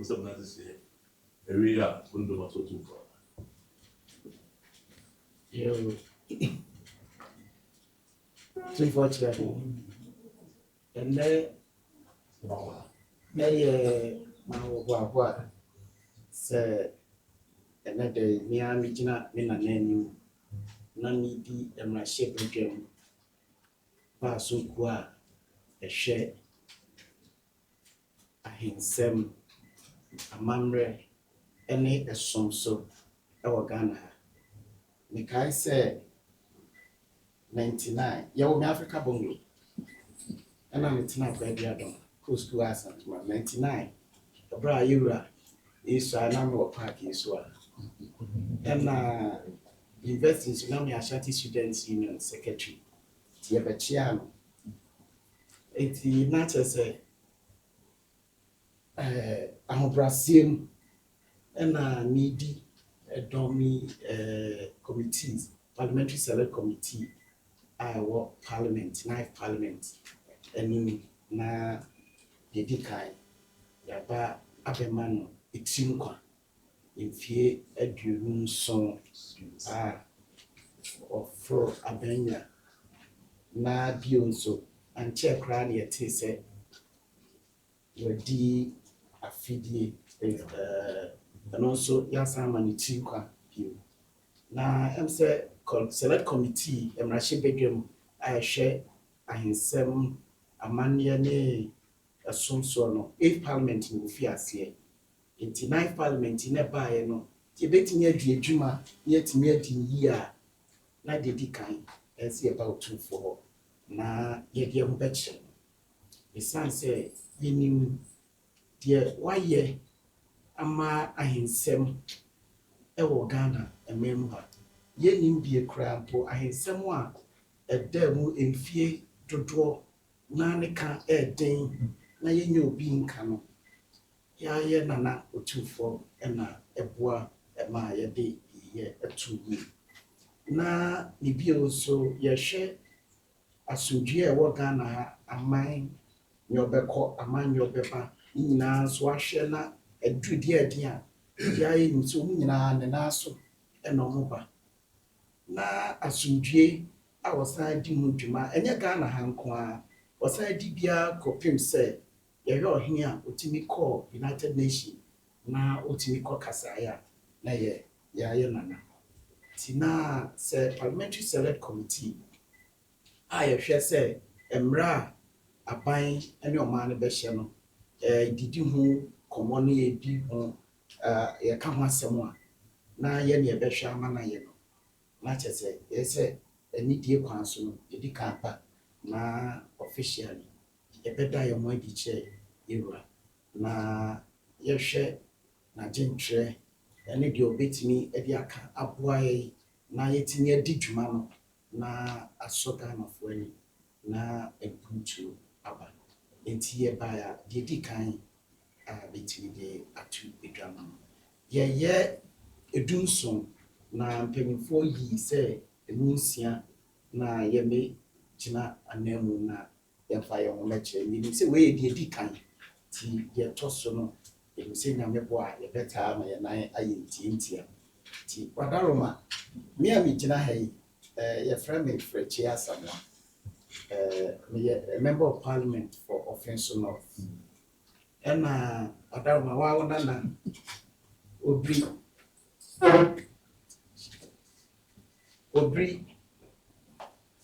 some nice area window was so too far. You 340 and then what say another near Mijina in a name, none needy and my shape again. Pass qua a share a hinsem a mamre any a song so our Ghana. Nikai say 99. You Africa Bongo. And I'm a Diadon, who's to us 99. A bra Yura is a number of parties. And invest in Tsunami Ashanti Students Union Secretary, Tiabachiano. It's not as a Brazil and needy domi committees, Parliamentary Select Committee. I work Parliament, 9th Parliament, and na dedikai yaba abemano itinkwa infie adurum son ofro abenya na bionso anche kra na yete se wadi afidie and also yasama ni tinkwa bio na emse select committee emrache bedwam I share ahinsem amania ne asonso no 8th parliament in fiase in 9th parliament in bae no ti betimi adwuma yetimi adin yi a na dedikan as about 2 for na yede ho beche esan say yenim de waye ama ahinsem ewo Ghana ememba yenim bie krampo ahinsem a edemu emfie dodo na ne ka eden na yenye obi nka no ya ye nana otufo na eboa ema yede ye atuwu na ne bio so ye hwe asodue ewo Ghana aman nyobeko aman nyobeba nyina so ahwe na adudi eden a ya ye nso nyina ne naso eno moba na asodue a wosan di mu dwuma enye Ghana hanko a wosan di bia kopim se ye hwe ohia a otimi call United Nations na otimi call kasaya na ye nana tina se Parliamentary Select Committee a ye hwe se emra aban ene oman be hye no didi hu komo ne ye di hu ye ka ho asem a na ye ne be hwe ama na ye no na chese ye se any die kwan so no edi ka pa na officially e beda ye mo di che ira na ye hwe na gentre ene die obetimi edi aka aboa ye na yetimi edi dwuma no na asoga na fuani na epuntu aba enti ye ba ya di kan a betimi de atu edwama ye edunson na mpemfo yi se emunsia na yeme china anemu na yefa ye ho leche ni se we di kan ti ye toso no e se nyame bo a ye beta ma ye nan aye ntia ti wadaroma me a mi china hai ye frame frechi asamwa me a member of parliament for Opemsuo North ena wadaroma wa wona na obri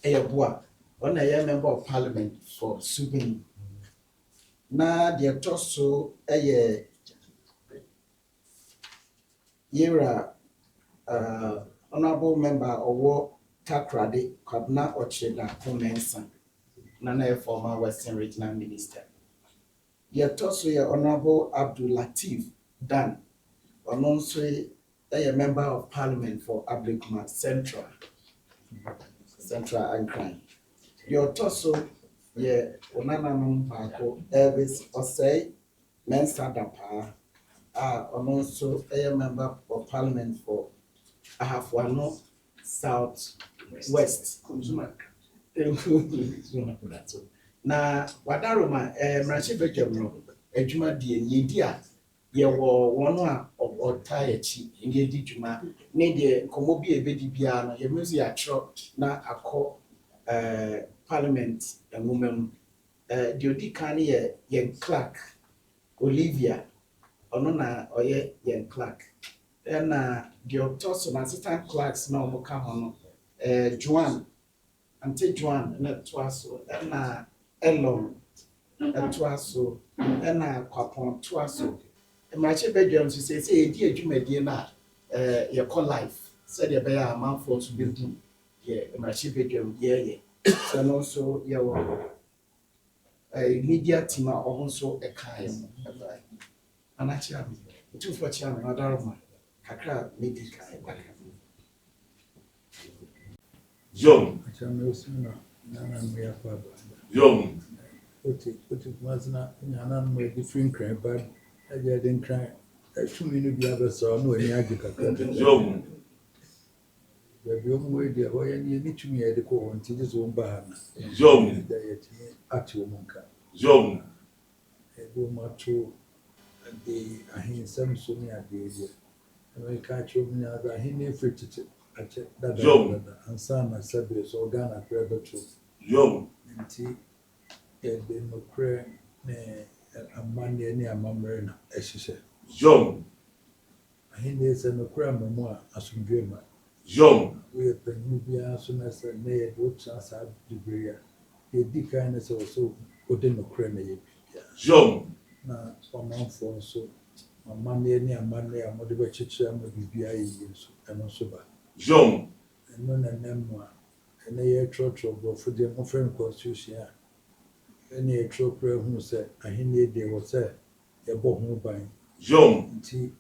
Eyabua, on a member of parliament for Subin. Na the tosso a yera honorable member of war Takrade, Kabna Ocheda, Comensa, Nana former Western Regional Minister. The tosso honorable Abdul Latif Dan, on also a member of parliament for Ablikuma Central and crime. Your torso, ye onananum bako, Elvis Osei, Mensa Dapa, and also a member of parliament for Ahafwano South West. Na wadaroma mrache bejemro ejuma die yedia yɛwɔ wɔn a ɔtaa akyi ne di dwuma ne deɛ nkɔmmɔ bi a ɛbɛdi biara no yɛmɛ nso yɛatwerɛ na akɔ parliament nwoma mu deɛ odi kan ne yɛ yɛn clerk Olivia ɔno na ɔyɛ yɛn clerk ɛna deɛ ɔtɔ so na assistant clerks na ɔmo ka ho no Joan Ante Joan na ɛtoa so ɛna Elon ɛtoa so ɛna Kwapɔn toa so mmarahyɛ badwam nso sɛ yɛdi adwumadie no a yɛkɔ live sɛdeɛ ɛbɛyɛ a amanfoɔ nso bɛhu deɛ mmarahyɛ badwam yɛyɛ sɛ no nso yɛwɔ media team a ɔmo nso ɛkaeɛ mo ɛbae anakyerɛ me ɛtumfoɔ kyerɛ me ɔdaroma kakra medi kae bakra Jom. Jom. Mazna nyana no e different crime bad e dey den crime e tumi no bia be so no ani age kakra Jom. Baby o mo e dey ho ya ni tumi e dey ko won ti so mba ha na Jom. da ye ti ati o mo nka Jom. e do ma to de ahin sam so ni ade dey e ka chi o mi na da ahin ne fitete ache da ansa na sabe so Ghana prayer beto Jom. nti the Nokre Amani and Amamrena, as she said. Jom. He needs a Nokra memoir as from Dreamer. Jom. We have been Nubia soon as a nay, which as I degree. The decliners also put in Nokrane. Jom. Now, for month for so. My money and Amani are motivated to be and also back. Jom. And none and memoir. And they are trot of for the friend constitution. Any a true prayer who said, I hear they was said, a bomb by Jom. tea.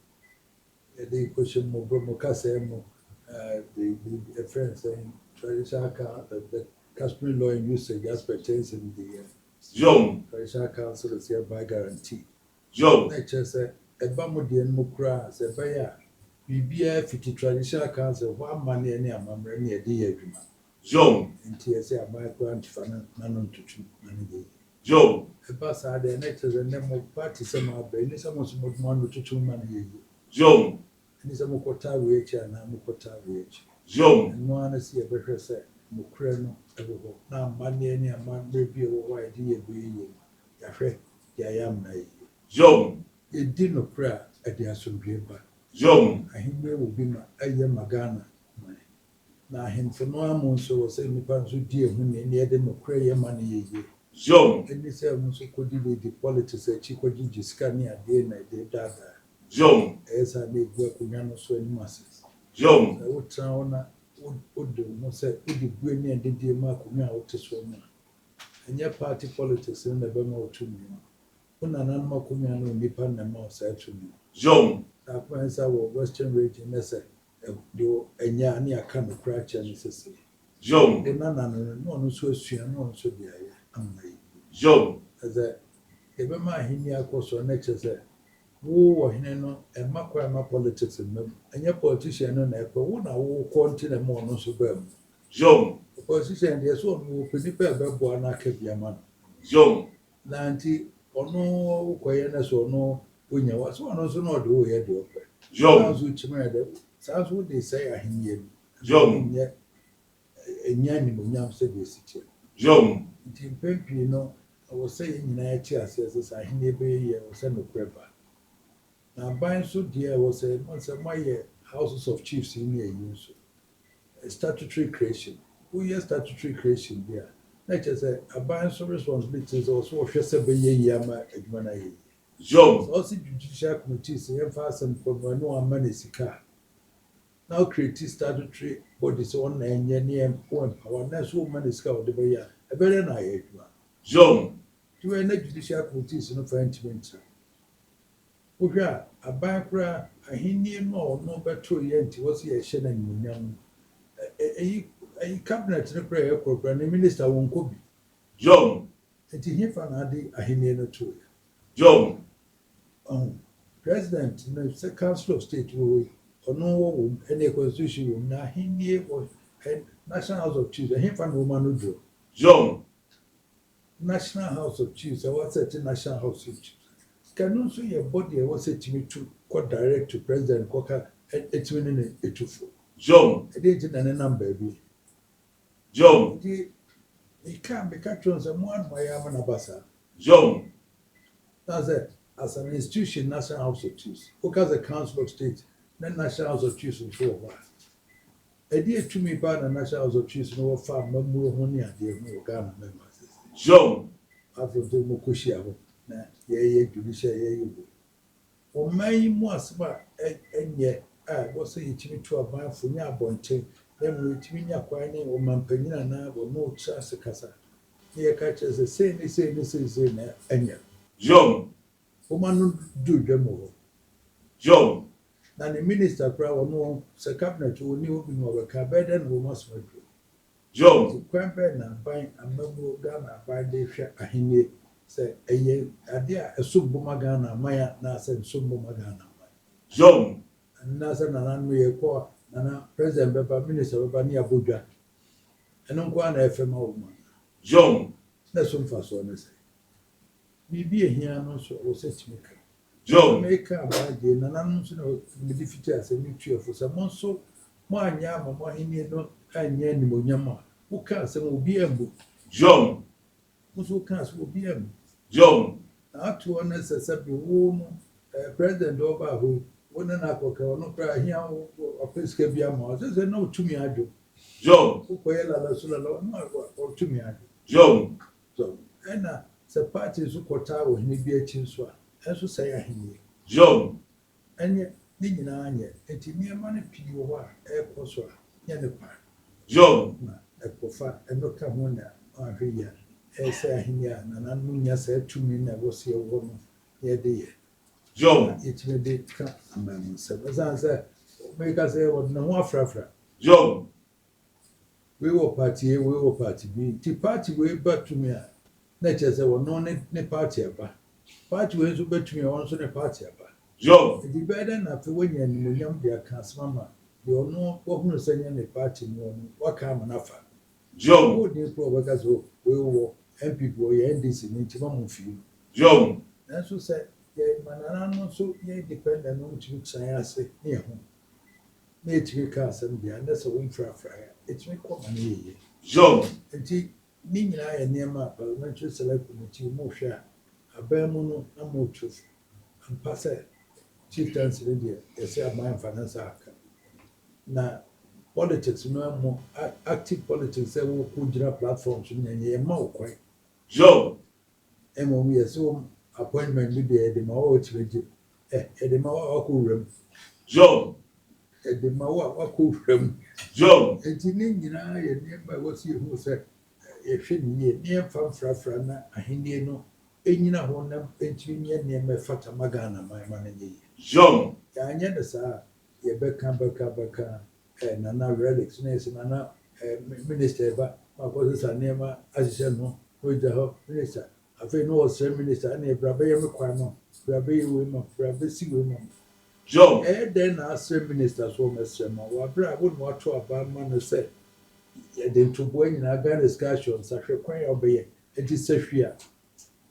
They question more Bromocasemo, the friend saying, traditional account the customary law and usage as pertains in the Jom. traditional council is hereby guarantee. Jom. Nature said, a Bamodian Mukra said, Baya, be 50 traditional council, one money any among any a dear dreamer. Jom. And TSA by grant fan, none to money. Jom. The bus are the next as a name of party somehow, but any someone's about 1 to 2 money. Jom. And it's a Mukota wage and a Mukota wage. Jom. And no one see a better say, Mukreno, now money any a man may be a white dear being. Yafre, Yayam Nay. Jom. A dinner prayer at the Assembly. Jom. I think there will be my Magana. Now, him for no amount so was saying, Pansu dear, when you near the Mukray money. Jom. And this also could deal with the politics a chico gigi scanning at the end of the data. Jom. As I made work with Yano so in masses. Jom. I would try would do no say, would the Gwenny and the dear Mark out to swim. And your party politics in the Bemo to me. When an animal Kumiano Nipan and Mouse said to me. Jom. That was our Western region, as a do a near kind of crash and necessary. Jom. The none so soon, no so be I. Jom. As a Ebema Hinia course or nature said, who no and Macquama politics in them, and your politician on echo, one I continue more no so well. Jom. The politician, yes, one who could depend on Buana Yaman. Jom. 90 or no, quietness or no, when you was one also not the way you do. Jom. Sounds which murder, sounds what they say I hear. Jom. Yet a yanny yam said this. Jom. You know, I was saying in ITS as I never was a no prepper. Now, buying so dear was a once a my houses of chiefs in here use a statutory creation. Who yes, statutory creation there. Like I said, a buying so responsibilities also just a yama at Manay. Jom. Also, judicial committees, fast and for no money sicker. Now, create statutory bodies on and near point. Our national money scout the way a very nice. Jom. To a judicial committees no French winter. Oja, a bankra, a Hindi no better yet was here shedding young. A cabinet no prayer program, the minister won't go be. Jom. And he found a Hindi no two. Jom. President, no council of state will or no any constitution will not Hindi or National House of Chiefs, a him and woman who do. Jom. National House of Chiefs, I was at the National House of Chiefs. Cannot see your body was a Timmy to quite direct to President Cocker it's winning a two. John. A date and a number, baby. John. He can't be catching on one by Yamanabasa. John. That's it. As an institution, National House of Chiefs. Look as a Council of State, then National House of Chiefs for a while. A dear to me by the National House of Chiefs, no farm, no more money, dear Ghana members. John. After the Mokushia, ye judicial, ye. Or my more smart, and yet, I was saying to me to a man for your bonte, then we to me acquiring or Mampenina now or no chance a casa. Here catches the same, this is in any. John. Woman do them all. John. Now the minister crowd no Sir Cabinet will new being over Cabinet will must do. John. Quampen and buying a member Ghana by the share a hinny say a year a dear a subbomagana Maya Nasa subbomagana. John. And Nasa and we a poor Nana President Baba Minister of Bania Buja. And on one FM woman. John. That's one for so say. Be here no so was set maker. John. Make a bad day, and I'm no defeated as a mutual for someone so more yam, more Indian, no, and yen, Yama. Who can't say will be a book? John. Who can't will be a John. Not to honest as a woman, President Oba who wouldn't have no cry here or place can be a mouse. There's no to me, I do. John. Who quail a solo or to me, I do. John. So, and the parties who quota will be a chinswa. As you say, I hear. John. And yet, Nina, it's near money, P.O. Air Poswa, Yanapan. John. A pofa, and no come on there, here. As I hear, and I said to me, I was here woman, here, dear. John. It may be come, Mamma said, as I said, make us say, what no more frafra. John. We were party A, we were party B. The party way back to me. Nature said, well, no, ne party about. Party ways over to me also a party about. John. The better after when you're in the young dear cast mamma, you know what who's saying a party, what come an offer. John. Who did workers who will MP boy NDC in Timon field. John. That's what said, yeah, man, so ye dependent on to science near home. Nature cast and the that's a wing for a fryer. It's me common. John. And he, meaning I and near my parliamentary select committee, more share. A bemono, no more truth. And pass it. Chieftaincy, they say, my finance arc. Now, politics, no more active politics, they will put their platforms in a more quite. John. And when we assume appointment with the Mao, the Mao room. John. The Mao room. John. And in I and nearby was he who said, if she near from Frafrana, a Hindiano. Enina honam enchinya near fata magana my money. John. Yanya sa ye beka nana relics nana minister ba makoze sa nema asise no oja minister afi no was minister and brabe yem kwano brabe we mo brabe si we mo. John. Then as minister so mesre ma wa bra won wa to aba ma no say ye den to boy na ga discussion sa hwe kwan obeye enti sahwia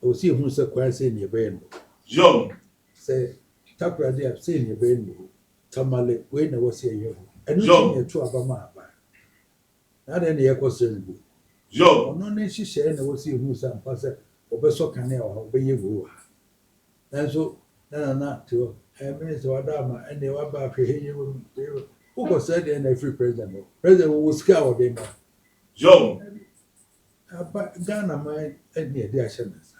o see who say kwan say ne be no. John. Say takra dey say ne be no tamale we na was here and John. no to aba ma ba na dey ne yakose no. John. No ne hihye na was here who say ampa say obeso kane o obeye wo ha so na to minister wadama and they were back here who was said in every president will scour them. John. Ghana my and near their sentence.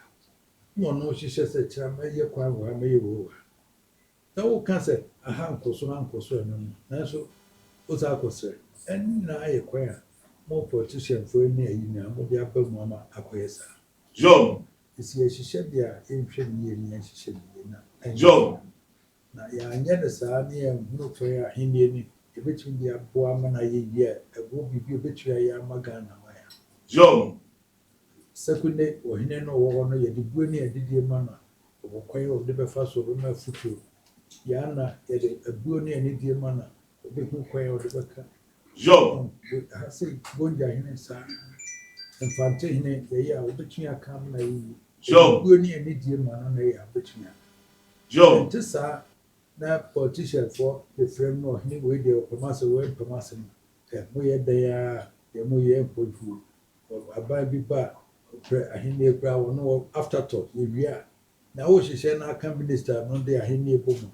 No, she says a charm, may you quite well, may you. Thou can say a uncle so, and so was uncle sir, and now I acquire more politician for near you now, with the upper mamma acquires. John. You see, she said, yeah, in and she said, John. Now, yeah, the son, no prayer, Indian, between the Aboamana year, a will be between a Magana. John. Second day, or he no one, the Bunny and Didier Mana, or Quay of the Befaso, my future. Yana, a Bunny and Didier Mana, or big Quay of the Beca. John. I say, Gonja in his son. And Fantine, the year between a camera. John. Bunny and Didier Mana, between Joe. Nti saa na politician for the frame no hini we dey Opemsuo mo ye there ya mo ye mpofu aban bi ba pre ahini ekura no afterthought ye wia na wo hyehyɛ na aka minister no dey ahini ebomu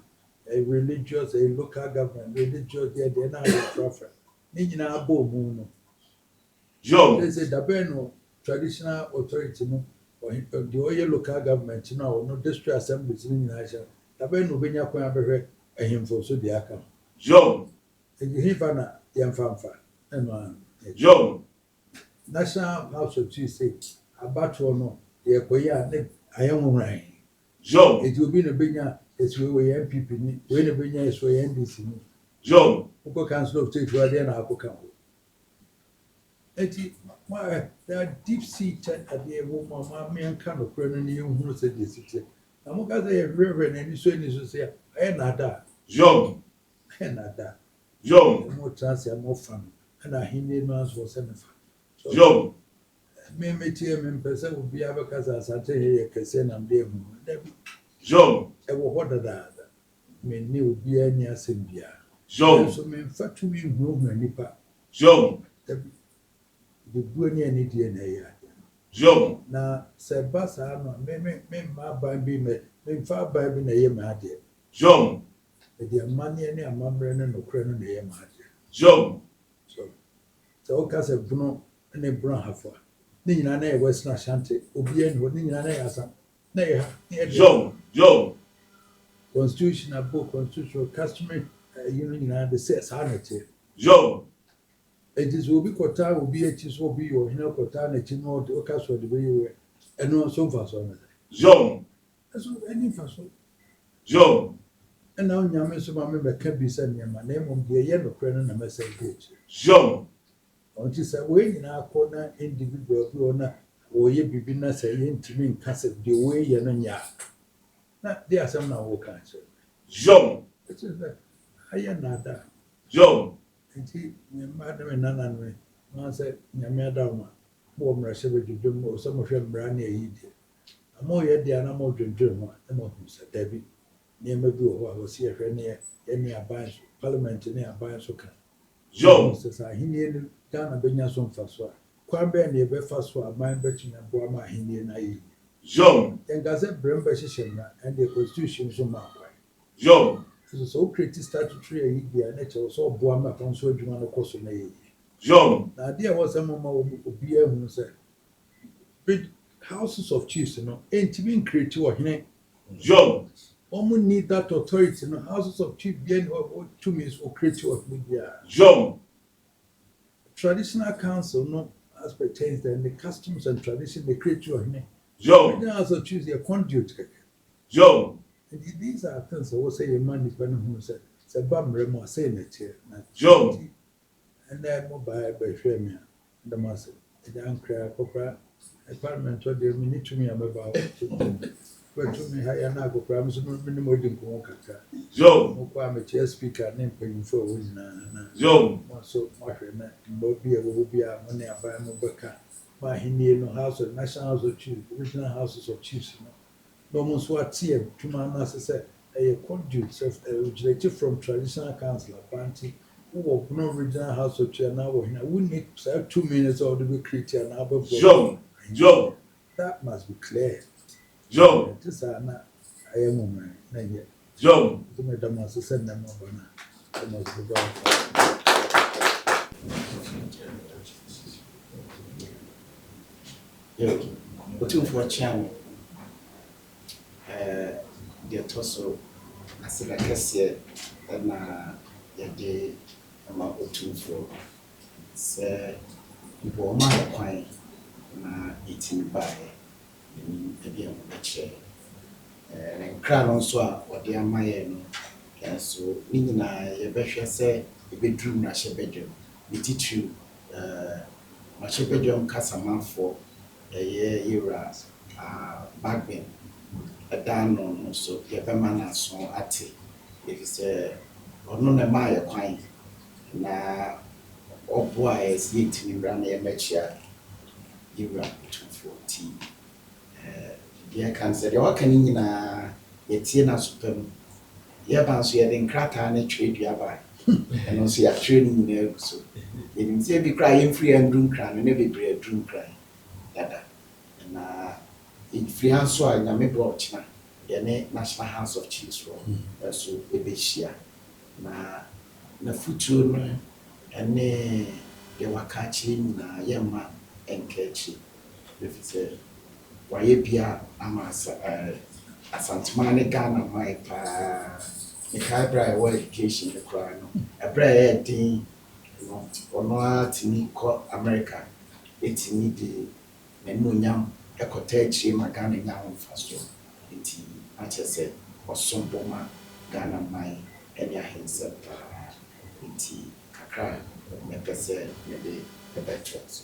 a religious a local government religious there na prefer ni nyina abo mu no Joe. they say dabe no traditional authority no or the oil local government no no district assemblies ni nyina hye dabe no benya kwan abehwe ahimfo so dey aka Joe. hifa na yemfamfa eno Joe. National House of Chiefs say abato no ye koya ne ayenwuran Joe. eti obi ne benya eswe we MPP ni we ne benya eswe NDC ni Joe. uko council of state wa dey na akoka ho eti there deep seated ade wo mama me nka no kro no ne ehunu se dey site na mo ka say reverend ani so say aye na da Joe. aye na da Joe. mo transia mo fam na hinne no aso se me fa Joe. me tie me mpesa obi abekasa Asantehene ye kese na mde hu dabi Joe. e wo hoda da me ni obi ani asembia Joe. so me mfatu mi hu nipa Joe. dabi de buani ani die na ya Joe. na se basa no me ma ban bi me mfa ban bi na ye ma ade Joe. e de amane ani amamre no nokre no na ye ma ade Joe. so o ka se buno ne bro hafa ni nyina na e Western Ashanti obi ani ni nyina na ya asa na ya Joe. Joe. constitutional book constitutional customary nyina the says sanity Joe. it is obi kota obi echi so obi yo hina kota na echi no o ka so de be we eno so fa so na Joe. so any fa so Joe. na onyame so ma me be ka bi se nyama na emom de ye no kre no na message Joe. on ti say we nyina akọ na individual bi ona o ye bibi na say ye ntimi nka se de we ye no nya na de asem na wo ka che Joe. it is that aye na da Joe. nti me madam na na no ma say nyame adama mo mra se be dwodwom mo so mo hwe mra na yi de amo ye de ana mo dwodwom mo na mo hu se dabi ne ma bi wo ho se hwe ne ye ne aban parliament ne aban so ka Joe. se sa hinie ne Ghana benya so mfa so a kwan be ne be fa so aban betumi abo ama hinie na yi Joe. en ga se brem be hyehyem na and the constitution so ma kwa Joe. so create statutory a yi bia na che so bo ama fa so adwuma no koso na yi Joe. na dia was a mama obi ehunu say big houses of chiefs no entimi create wo hene Joe. omu need that authority no houses of chief bien or to me is for create wo media Joe. traditional council no as pertains then the customs and tradition they create wo hene Joe. now as a choose your conduit Joe. and these are things that was say a man is when who said bamre mo say na che na Joe. and then mo by hwe me the master the ankra kokra a parliament they need to me about but to me higher na kokra so no minimum din ko kaka Joe. mo kwa me chair speaker ne mpanyimfo wo nyina Joe. mo so mo hwe na mo bi e wo bi a mo ne aban mo beka ma henie no house of national house of chiefs original houses of chiefs no mo so atie tuma na se a conduit originated from traditional council party who no original house of chiefs now we need 2 minutes or to be created now Joe. Joe. that must be clear Joe. this are not I am woman na ye Joe. to me them as send them over na must be done yo otumfo chiam de toso asira kese na yede ama otumfo se ibo ma kwan na itin bae ni ebi am beche nkra no so a ode amaye no so ni nyina ye behwe se ebedrum na hye bedwem bititru ma hye bedwem kasamanfo yera bagben adano no so ye be mana so ate if say ono na ma ye kwan na oboa es yetimi bra na ye mechia yera 240 dia kan say de wakani nyina yɛtie n'asopɛ no yɛba nso yɛde nkrataa no twerɛ dua baa ɛno nso yɛatwerɛ no nyinaa agu so yɛnim sɛ bi koraa yɛmfiri anduru nkra no ne bebree aduru nkra dada na yɛfiri ha nso a nyame bɔ ɔkyena yɛne National House of Chiefs wɔ ɛso ɛbɛhyia na n'afotuo no ɛne deɛ waka akyerɛ nyinaa yɛmma ɛnka akyi ɛfiri sɛ wayɛ bia ama Asantehene ne Ghana man paa mekae berɛ a ɛwɔ education no koraa no ɛberɛ a ɛyɛ den no ɔno ara tumi kɔ America ɛtumi de n'anuonyam ɛkɔta akyire ma Ghana nya ho mfasoɔ nti akyerɛ sɛ ɔsom bɔ ma Ghana man ɛne ahensɛ paa nti kakra mɛpɛ sɛ mede ɛbɛtoa so